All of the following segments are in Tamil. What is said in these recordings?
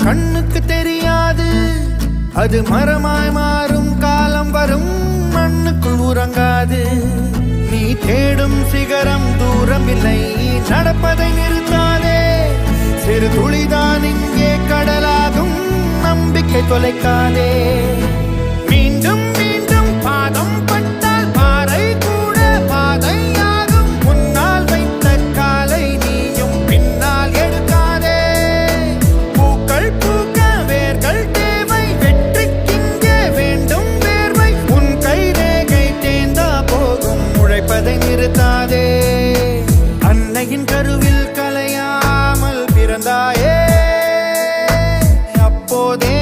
கண்ணுக்கு தெரியாது. அது மரமாய் மாறும் காலம் வரும், மண்ணுக்குள் உறங்காது. நீ தேடும் சிகரம் தூரம் இல்லை, நடப்பதை நிறுத்தாதே. சிறு துளிதான் இங்கே கடலாகும், நம்பிக்கை தொலைக்காதே. மீண்டும் மீண்டும் பாதம் பட்டால் பாறை கூட பாதையாகும். முன்னால் வைத்த காலை நீயும் பின்னால் எடுக்காதே. பூக்கள் பூக்க வேர்கள் தேவை, வெற்றிக்கிங்கே வேண்டும் வேர்வை. உன் கை ரேகை தேர்ந்தா போகும், உழைப்பதை நிறுத்தாதே. அன்னையின் கருவில் கலையாமல் பிறந்தாயே, அப்போதே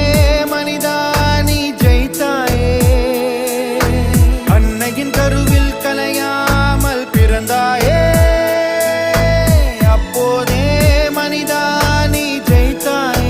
மனிதா நீ ஜெயித்தாயே. அன்னையின் கருவில் கலையாமல் பிறந்தாயே, அப்போதே மனிதா நீ ஜெயித்தாயே.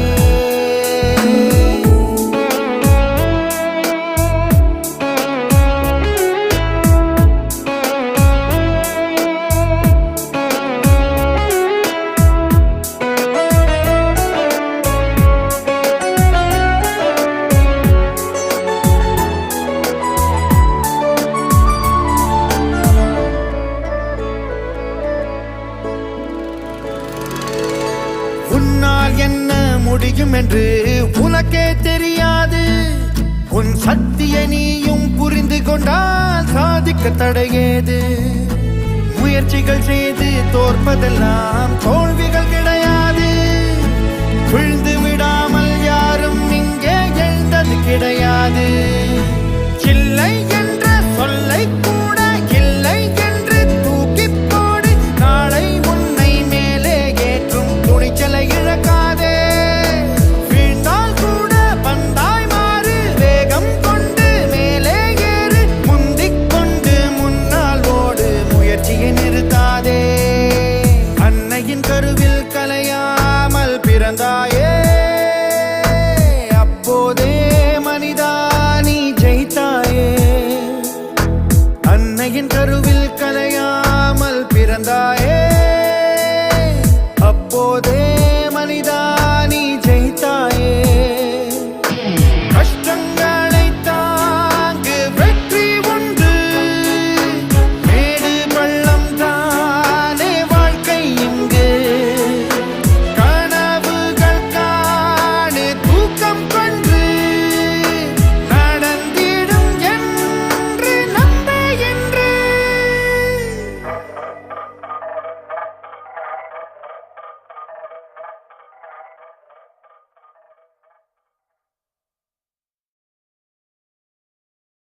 உன்னால் என்ன முடியும் என்று உனக்கே தெரியாது. உன் சக்தியை நீயும் புரிந்து கொண்டால் சாதிக்க தடையேது. முயற்சிகள் செய்து தோற்பதெல்லாம் தோல்விகள் கிடையாது. விழுந்து